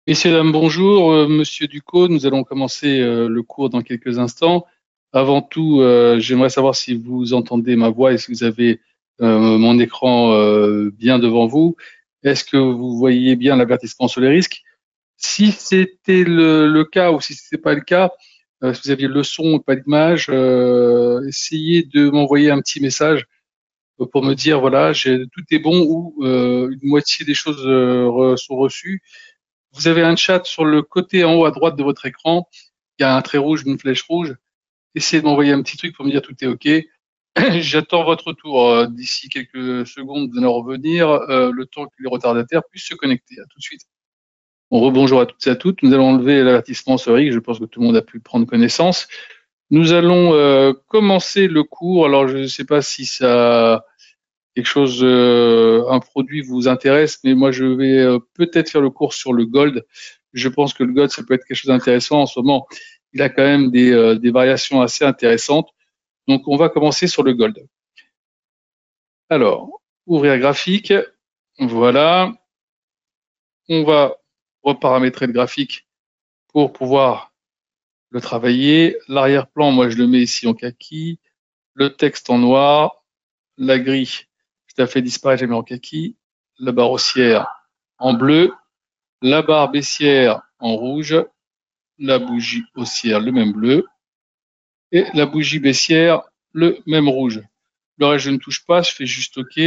Messieurs, dames, bonjour. Monsieur Ducos, nous allons commencer le cours dans quelques instants. Avant tout, j'aimerais savoir si vous entendez ma voix et si vous avez mon écran bien devant vous. Est-ce que vous voyez bien l'avertissement sur les risques? Si c'était le cas ou si ce n'était pas le cas, si vous aviez le son et pas l'image, essayez de m'envoyer un petit message pour me dire, voilà, tout est bon ou une moitié des choses sont reçues. Vous avez un chat sur le côté en haut à droite de votre écran. Il y a un trait rouge, une flèche rouge. Essayez de m'envoyer un petit truc pour me dire tout est OK. J'attends votre retour. D'ici quelques secondes, vous allez revenir, le temps que les retardataires puissent se connecter. À tout de suite. Bon, rebonjour à toutes et à toutes. Nous allons enlever l'avertissement sur RIG. Je pense que tout le monde a pu prendre connaissance. Nous allons commencer le cours. Alors, je ne sais pas si ça quelque chose, un produit vous intéresse, mais moi je vais peut-être faire le cours sur le gold. Je pense que le gold, ça peut être quelque chose d'intéressant en ce moment. Il a quand même des variations assez intéressantes. Donc on va commencer sur le gold. Alors, ouvrir graphique. Voilà. On va reparamétrer le graphique pour pouvoir le travailler. L'arrière-plan, moi je le mets ici en kaki. Le texte en noir. La grille, je la fais disparaître, je la mets en kaki. La barre haussière en bleu. La barre baissière en rouge, la bougie haussière le même bleu et la bougie baissière le même rouge. Le reste, je ne touche pas, je fais juste OK.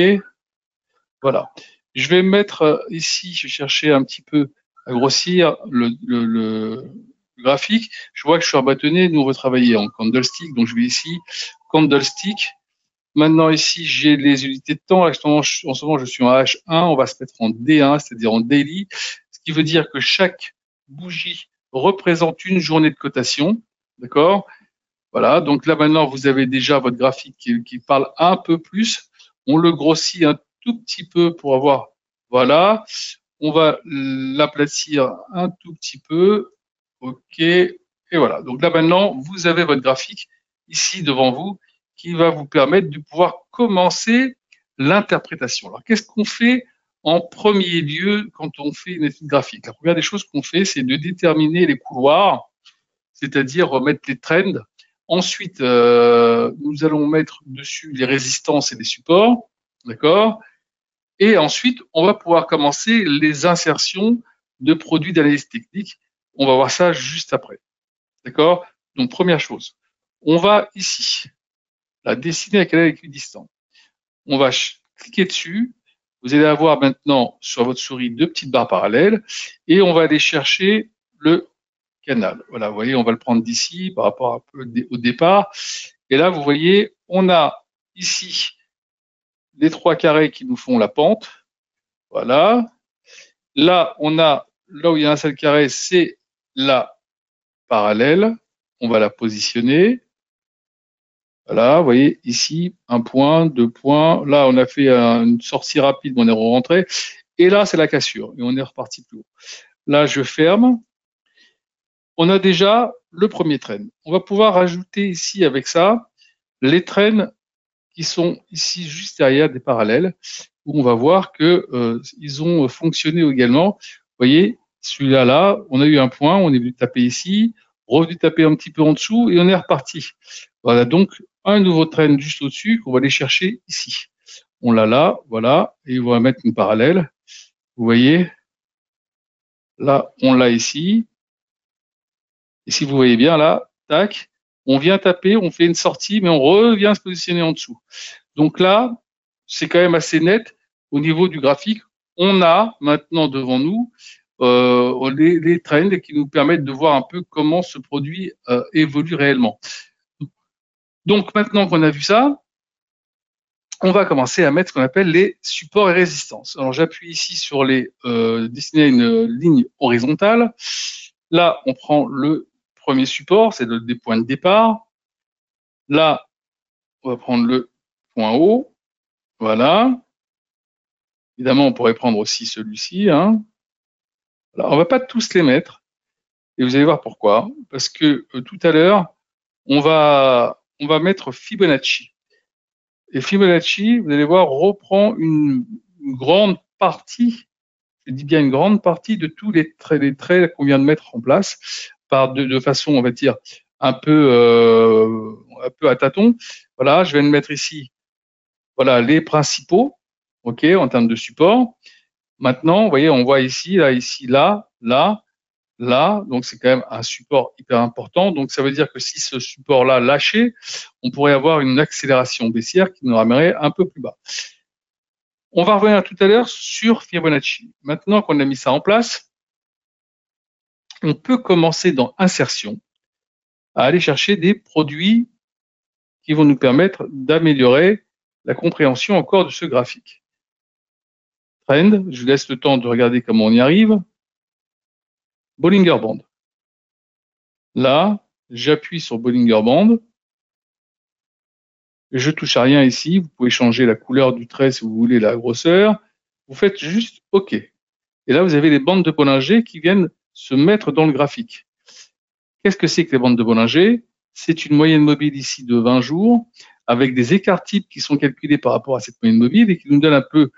Voilà. Je vais mettre ici, je vais chercher un petit peu à grossir le graphique. Je vois que je suis bâtonné. Nous, on veut travailler en candlestick. Donc, je vais ici, candlestick. Maintenant, ici, j'ai les unités de temps. En ce moment, je suis en H1. On va se mettre en D1, c'est-à-dire en daily. Ce qui veut dire que chaque bougie représente une journée de cotation. D'accord? Voilà. Donc là, maintenant, vous avez déjà votre graphique qui parle un peu plus. On le grossit un tout petit peu pour avoir. Voilà. On va l'aplatir un tout petit peu. OK. Et voilà. Donc là, maintenant, vous avez votre graphique ici devant vous qui va vous permettre de pouvoir commencer l'interprétation. Alors, qu'est-ce qu'on fait en premier lieu quand on fait une étude graphique? La première des choses qu'on fait, c'est de déterminer les couloirs, c'est-à-dire remettre les trends. Ensuite, nous allons mettre dessus les résistances et les supports, d'accord? Et ensuite, on va pouvoir commencer les insertions de produits d'analyse technique. On va voir ça juste après, d'accord? Donc, première chose, on va ici la dessiner avec un équidistant. On va cliquer dessus. Vous allez avoir maintenant sur votre souris deux petites barres parallèles et on va aller chercher le canal. Voilà, vous voyez, on va le prendre d'ici par rapport un peu au départ. Et là, vous voyez, on a ici les trois carrés qui nous font la pente. Voilà. Là, on a, là où il y a un seul carré, c'est la parallèle. On va la positionner. Voilà, vous voyez, ici, un point, deux points. Là, on a fait une sortie rapide, on est rentré. Et là, c'est la cassure. Et on est reparti plus haut. Là, je ferme. On a déjà le premier train. On va pouvoir rajouter ici, avec ça, les traînes qui sont ici juste derrière des parallèles, où on va voir que ils ont fonctionné également. Vous voyez, celui-là, là, on a eu un point, on est venu taper ici, revenu taper un petit peu en dessous, et on est reparti. Voilà, donc un nouveau train juste au-dessus qu'on va aller chercher ici. On l'a là, voilà, et on va mettre une parallèle. Vous voyez, là, on l'a ici. Et si vous voyez bien, là, tac, on vient taper, on fait une sortie, mais on revient se positionner en dessous. Donc là, c'est quand même assez net au niveau du graphique. On a maintenant devant nous les trends qui nous permettent de voir un peu comment ce produit évolue réellement. Donc maintenant qu'on a vu ça, on va commencer à mettre ce qu'on appelle les supports et résistances. Alors j'appuie ici sur les dessiner une ligne horizontale. Là, on prend le premier support, c'est des points de départ. Là, on va prendre le point haut. Voilà. Évidemment, on pourrait prendre aussi celui-ci. Hein. Alors, on va pas tous les mettre. Et vous allez voir pourquoi. Parce que tout à l'heure, on va mettre Fibonacci. Et Fibonacci, vous allez voir, reprend une grande partie, je dis bien une grande partie de tous les traits qu'on vient de mettre en place de façon, on va dire, un peu à tâtons. Voilà, je vais me mettre ici, voilà, les principaux, ok, en termes de support. Maintenant, vous voyez, on voit ici, là, donc c'est quand même un support hyper important. Donc ça veut dire que si ce support-là lâchait, on pourrait avoir une accélération baissière qui nous ramènerait un peu plus bas. On va revenir tout à l'heure sur Fibonacci. Maintenant qu'on a mis ça en place, on peut commencer dans insertion à aller chercher des produits qui vont nous permettre d'améliorer la compréhension encore de ce graphique. Trend, je vous laisse le temps de regarder comment on y arrive. Bollinger Band. Là, j'appuie sur Bollinger Band. Je touche à rien ici. Vous pouvez changer la couleur du trait si vous voulez, la grosseur. Vous faites juste OK. Et là, vous avez les bandes de Bollinger qui viennent se mettre dans le graphique. Qu'est-ce que c'est que les bandes de Bollinger? C'est une moyenne mobile ici de 20 jours avec des écarts types qui sont calculés par rapport à cette moyenne mobile et qui nous donnent un peu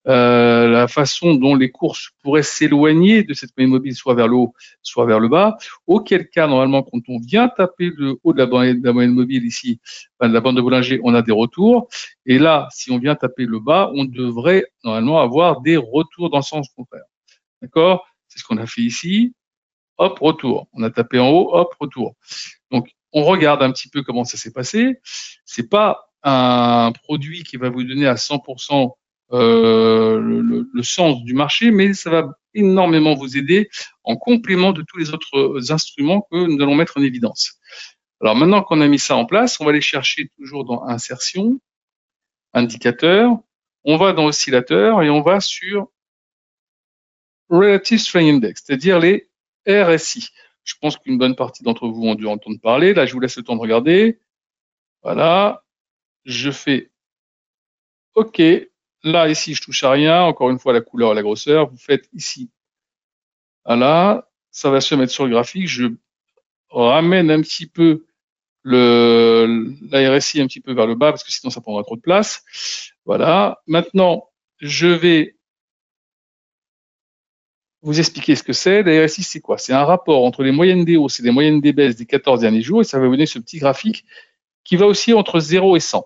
la façon dont les courses pourraient s'éloigner de cette moyenne mobile, soit vers le haut, soit vers le bas. Auquel cas, normalement, quand on vient taper le haut de la moyenne mobile ici, de la bande de Bollinger, on a des retours. Et là, si on vient taper le bas, on devrait normalement avoir des retours dans le sens contraire. D'accord? C'est ce qu'on a fait ici. Hop, retour. On a tapé en haut, hop, retour. Donc, on regarde un petit peu comment ça s'est passé. C'est pas un produit qui va vous donner à 100% le sens du marché, mais ça va énormément vous aider en complément de tous les autres instruments que nous allons mettre en évidence. Alors maintenant qu'on a mis ça en place, on va aller chercher toujours dans insertion, indicateur, on va dans oscillateur et on va sur Relative Strength Index, c'est-à-dire les RSI. Je pense qu'une bonne partie d'entre vous ont dû entendre parler. Là, je vous laisse le temps de regarder. Voilà, je fais OK. Là, ici, je touche à rien. Encore une fois, la couleur et la grosseur. Vous faites ici. Voilà, ça va se mettre sur le graphique. Je ramène un petit peu la RSI un petit peu vers le bas parce que sinon, ça prendra trop de place. Voilà. Maintenant, je vais vous expliquer ce que c'est. La RSI, c'est quoi? C'est un rapport entre les moyennes des hausses et les moyennes des baisses des 14 derniers jours. Et ça va vous donner ce petit graphique qui va aussi entre 0 et 100.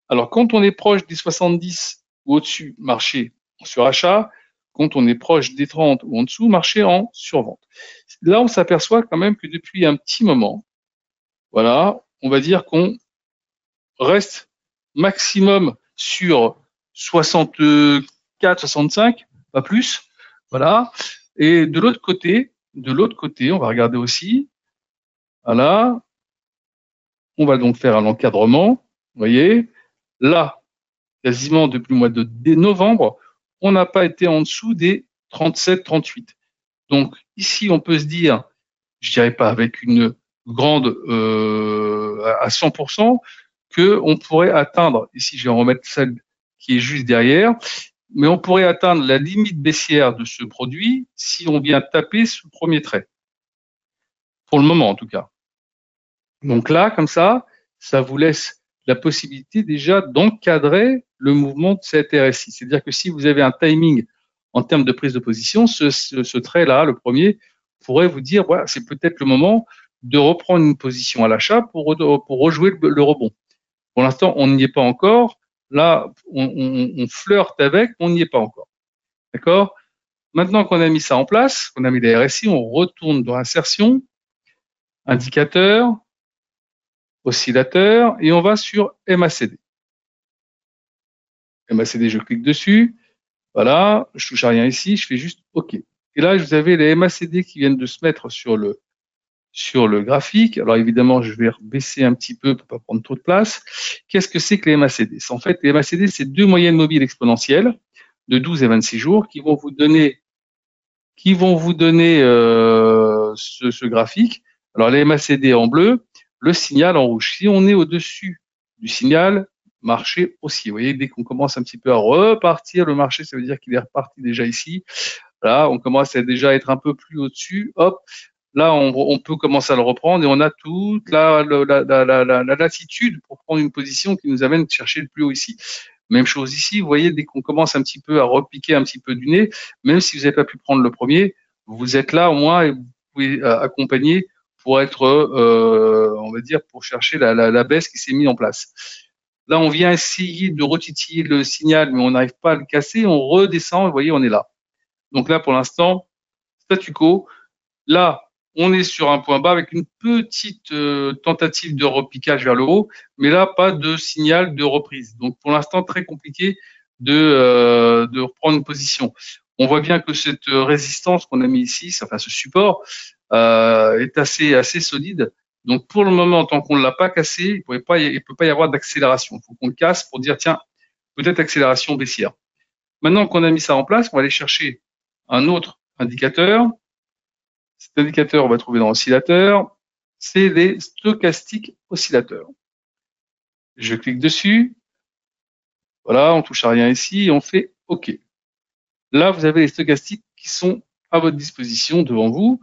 Alors, quand on est proche des 70 ou au-dessus, marché en surachat. Quand on est proche des 30 ou en dessous, marché en survente. Là, on s'aperçoit quand même que depuis un petit moment, voilà, on va dire qu'on reste maximum sur 64, 65, pas plus. Voilà. Et de l'autre côté, on va regarder aussi. Voilà. On va donc faire un encadrement. Vous voyez, là, quasiment depuis le mois de novembre, on n'a pas été en dessous des 37, 38. Donc ici, on peut se dire, je dirais pas avec une grande à 100%, que on pourrait atteindre. Ici, je vais remettre celle qui est juste derrière, mais on pourrait atteindre la limite baissière de ce produit si on vient taper ce premier trait. Pour le moment, en tout cas. Donc là, comme ça vous laisse la possibilité déjà d'encadrer le mouvement de cette RSI. C'est-à-dire que si vous avez un timing en termes de prise de position, ce trait-là, le premier, pourrait vous dire, voilà, c'est peut-être le moment de reprendre une position à l'achat pour rejouer le rebond. Pour l'instant, on n'y est pas encore. Là, on flirte avec, on n'y est pas encore. D'accord? Maintenant qu'on a mis ça en place, qu'on a mis les RSI, on retourne dans insertion, indicateur, oscillateur, et on va sur MACD. MACD, je clique dessus. Voilà, je touche à rien ici, je fais juste OK. Et là, vous avez les MACD qui viennent de se mettre sur le graphique. Alors évidemment, je vais baisser un petit peu pour pas prendre trop de place. Qu'est-ce que c'est que les MACD? En fait, les MACD, c'est deux moyennes mobiles exponentielles de 12 et 26 jours qui vont vous donner ce graphique. Alors les MACD en bleu, le signal en rouge. Si on est au-dessus du signal, marché haussier. Vous voyez, dès qu'on commence un petit peu à repartir, le marché, ça veut dire qu'il est reparti déjà ici. Là, on commence à déjà être un peu plus au-dessus. Hop, là, on peut commencer à le reprendre et on a toute la latitude pour prendre une position qui nous amène chercher le plus haut ici. Même chose ici, vous voyez, dès qu'on commence un petit peu à repiquer un petit peu du nez, même si vous n'avez pas pu prendre le premier, vous êtes là au moins et vous pouvez accompagner pour être, on va dire, pour chercher la baisse qui s'est mise en place. Là, on vient essayer de retitiller le signal, mais on n'arrive pas à le casser, on redescend, vous voyez, on est là. Donc là, pour l'instant, statu quo. Là, on est sur un point bas avec une petite tentative de repiquage vers le haut, mais là, pas de signal de reprise. Donc, pour l'instant, très compliqué de reprendre une position. On voit bien que cette résistance qu'on a mis ici, enfin ce support, est assez solide. Donc, pour le moment, tant qu'on ne l'a pas cassé, il ne peut pas y avoir d'accélération. Il faut qu'on le casse pour dire, tiens, peut-être accélération baissière. Maintenant qu'on a mis ça en place, on va aller chercher un autre indicateur. Cet indicateur, on va trouver dans oscillateur, c'est les stochastiques oscillateurs. Je clique dessus, voilà, on touche à rien ici, et on fait OK. Là, vous avez les stochastiques qui sont à votre disposition devant vous.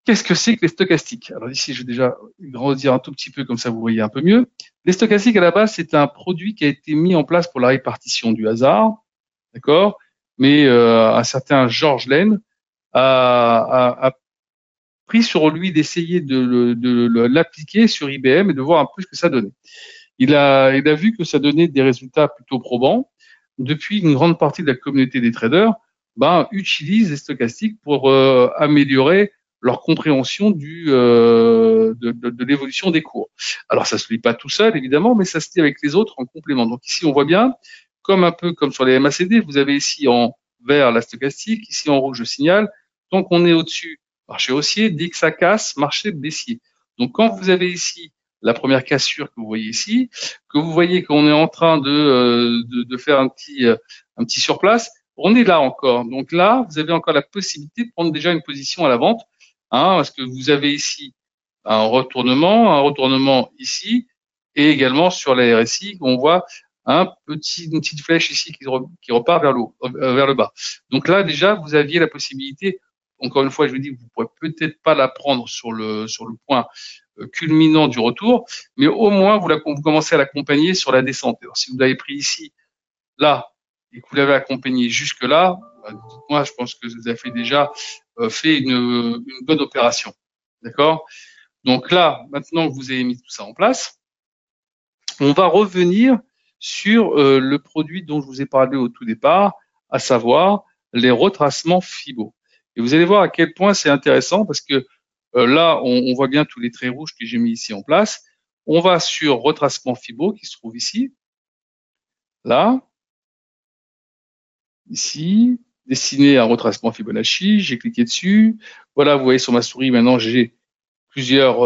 Qu'est-ce que c'est que les stochastiques? Alors ici, je vais déjà grandir un tout petit peu, comme ça vous voyez un peu mieux. Les stochastiques, à la base, c'est un produit qui a été mis en place pour la répartition du hasard, d'accord? Mais un certain George Lane a pris sur lui d'essayer de l'appliquer sur IBM et de voir un peu ce que ça donnait. Il a vu que ça donnait des résultats plutôt probants. Depuis, une grande partie de la communauté des traders utilise les stochastiques pour améliorer leur compréhension de l'évolution des cours. Alors, ça se lit pas tout seul, évidemment, mais ça se lit avec les autres en complément. Donc ici, on voit bien, comme un peu comme sur les MACD, vous avez ici en vert la stochastique, ici en rouge le signal. Tant qu'on est au-dessus, marché haussier, dès que ça casse, marché baissier. Donc quand vous avez ici la première cassure que vous voyez ici, que vous voyez qu'on est en train de faire un petit surplace, on est là encore. Donc là, vous avez encore la possibilité de prendre déjà une position à la vente, parce que vous avez ici un retournement ici, et également sur la RSI, on voit une petite flèche ici qui repart vers le bas. Donc là, déjà, vous aviez la possibilité. Encore une fois, je vous dis, vous ne pourrez peut-être pas la prendre sur le point culminant du retour, mais au moins vous commencez à l'accompagner sur la descente. Alors, si vous l'avez pris ici, là, et que vous l'avez accompagné jusque là, moi, je pense que vous avez déjà fait une bonne opération. D'accord? Donc là, maintenant que vous avez mis tout ça en place, on va revenir sur le produit dont je vous ai parlé au tout départ, à savoir les retracements Fibo. Et vous allez voir à quel point c'est intéressant parce que là, on voit bien tous les traits rouges que j'ai mis ici en place. On va sur retracement Fibo qui se trouve ici, là, ici, dessiné un retracement Fibonacci. J'ai cliqué dessus. Voilà, vous voyez sur ma souris, maintenant j'ai plusieurs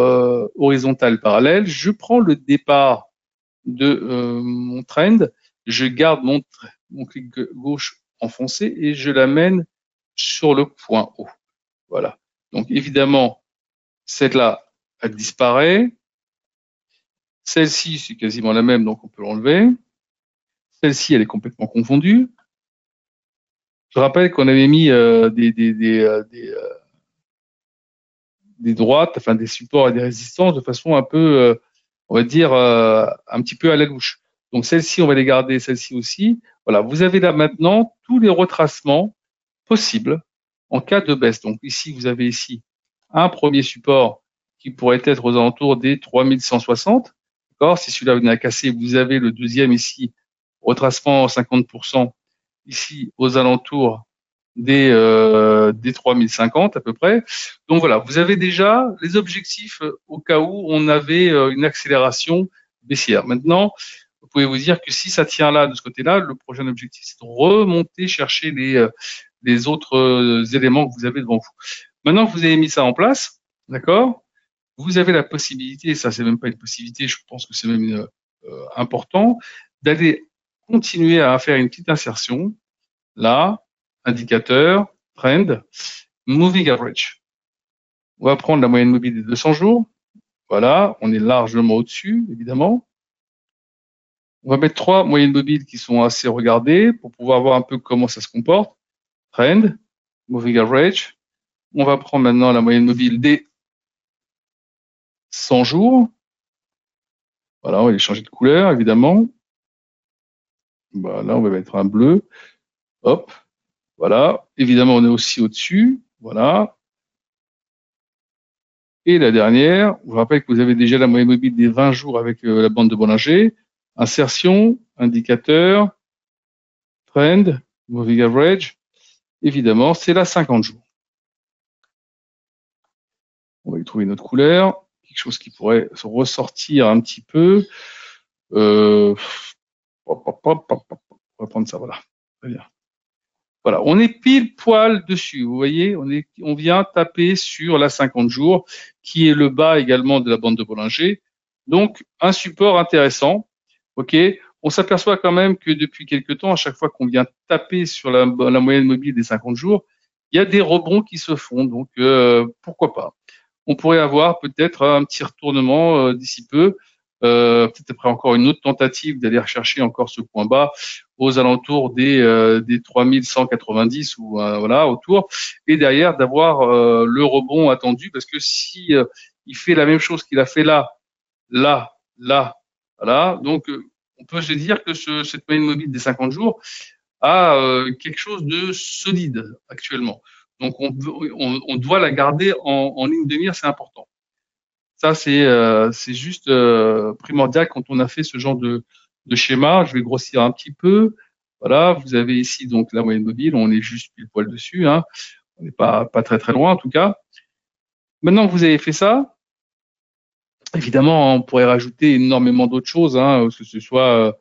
horizontales parallèles. Je prends le départ de mon trend, je garde mon clic gauche enfoncé et je l'amène sur le point haut. Voilà. Donc évidemment, celle-là, elle disparaît. Celle-ci, c'est quasiment la même, donc on peut l'enlever. Celle-ci, elle est complètement confondue. Je rappelle qu'on avait mis des droites, enfin des supports et des résistances de façon un peu, on va dire, un petit peu à la louche. Donc celle-ci, on va les garder, celle-ci aussi. Voilà, vous avez là maintenant tous les retracements possibles en cas de baisse. Donc ici, vous avez ici un premier support qui pourrait être aux alentours des 3160. D'accord? Si celui-là venait à casser, vous avez le deuxième ici, retracement 50%, ici aux alentours des 3050 à peu près. Donc voilà, vous avez déjà les objectifs au cas où on avait une accélération baissière. Maintenant, vous pouvez vous dire que si ça tient là, de ce côté-là, le prochain objectif, c'est de remonter chercher les autres éléments que vous avez devant vous. Maintenant que vous avez mis ça en place, d'accord, vous avez la possibilité, et ça c'est même pas une possibilité, je pense que c'est même important, d'aller continuer à faire une petite insertion, là, indicateur, trend, moving average. On va prendre la moyenne mobile des 200 jours. Voilà, on est largement au-dessus, évidemment. On va mettre 3 moyennes mobiles qui sont assez regardées pour pouvoir voir un peu comment ça se comporte. Trend, moving average. On va prendre maintenant la moyenne mobile des 100 jours. Voilà, on va les changer de couleur, évidemment. Bah, là, on va mettre un bleu. Hop, voilà. Évidemment, on est aussi au-dessus. Voilà. Et la dernière, je vous rappelle que vous avez déjà la moyenne mobile des 20 jours avec la bande de Bollinger. Insertion, indicateur, trend, moving average. Évidemment, c'est la 50 jours. On va y trouver une autre couleur, quelque chose qui pourrait se ressortir un petit peu. On va prendre ça, voilà. Très bien. Voilà, on est pile poil dessus. Vous voyez, on vient taper sur la 50 jours, qui est le bas également de la bande de Bollinger. Donc, un support intéressant. OK. On s'aperçoit quand même que depuis quelques temps, à chaque fois qu'on vient taper sur la moyenne mobile des 50 jours, il y a des rebonds qui se font. Donc, pourquoi pas? On pourrait avoir peut-être un petit retournement d'ici peu, peut-être après encore une autre tentative d'aller rechercher encore ce point bas aux alentours des 3190 ou voilà autour, et derrière d'avoir le rebond attendu, parce que si il fait la même chose qu'il a fait là, là, là, voilà, donc on peut se dire que cette moyenne mobile des 50 jours à quelque chose de solide actuellement. Donc on doit la garder en ligne de mire, c'est important. Ça, c'est juste primordial quand on a fait ce genre de schéma. Je vais grossir un petit peu. Voilà, vous avez ici donc la moyenne mobile, on est juste pile poil dessus, hein. On n'est pas très très loin en tout cas. Maintenant que vous avez fait ça, évidemment, on pourrait rajouter énormément d'autres choses, hein, que ce soit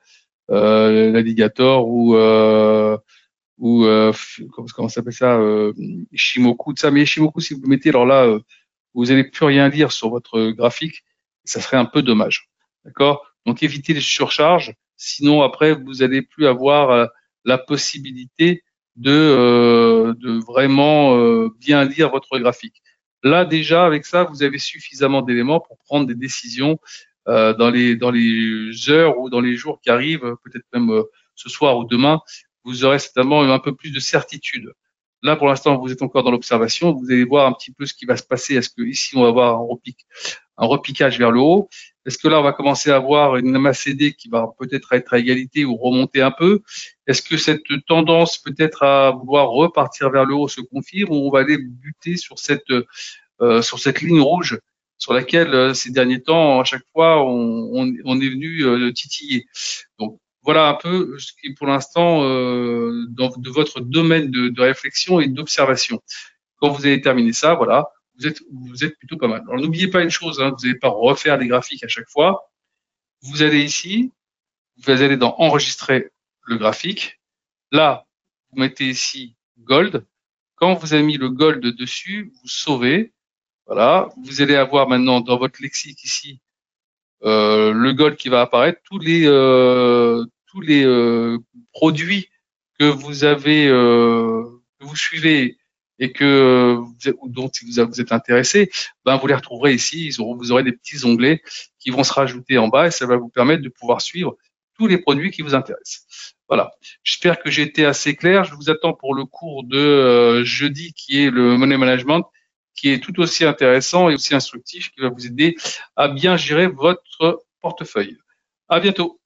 l'alligator ou comment ça s'appelle ça, Shimoku, tout ça. Mais Shimoku, si vous le mettez, alors là, vous n'allez plus rien lire sur votre graphique, ça serait un peu dommage. D'accord? Donc évitez les surcharges, sinon après vous allez plus avoir la possibilité de vraiment bien lire votre graphique. Là déjà avec ça, vous avez suffisamment d'éléments pour prendre des décisions dans les heures ou dans les jours qui arrivent, peut-être même ce soir ou demain. Vous aurez certainement un peu plus de certitude. Là, pour l'instant, vous êtes encore dans l'observation. Vous allez voir un petit peu ce qui va se passer. Est-ce que ici, on va avoir un repiquage vers le haut? Est-ce que là, on va commencer à avoir une MACD qui va peut-être être à égalité ou remonter un peu? Est-ce que cette tendance peut-être à vouloir repartir vers le haut se confirme, ou on va aller buter sur cette ligne rouge sur laquelle ces derniers temps, à chaque fois, on est venu titiller. Donc voilà un peu ce qui est pour l'instant de votre domaine de réflexion et d'observation. Quand vous avez terminé ça, voilà, vous êtes plutôt pas mal. Alors n'oubliez pas une chose, hein, vous n'allez pas refaire les graphiques à chaque fois. Vous allez ici, vous allez dans enregistrer le graphique. Là, vous mettez ici gold. Quand vous avez mis le gold dessus, vous sauvez. Voilà, vous allez avoir maintenant dans votre lexique ici le gold qui va apparaître, tous les produits que vous avez que vous suivez et dont vous êtes intéressé, ben vous les retrouverez ici. Vous aurez des petits onglets qui vont se rajouter en bas et ça va vous permettre de pouvoir suivre tous les produits qui vous intéressent. Voilà. J'espère que j'ai été assez clair. Je vous attends pour le cours de jeudi qui est le money management, qui est tout aussi intéressant et aussi instructif, qui va vous aider à bien gérer votre portefeuille. À bientôt.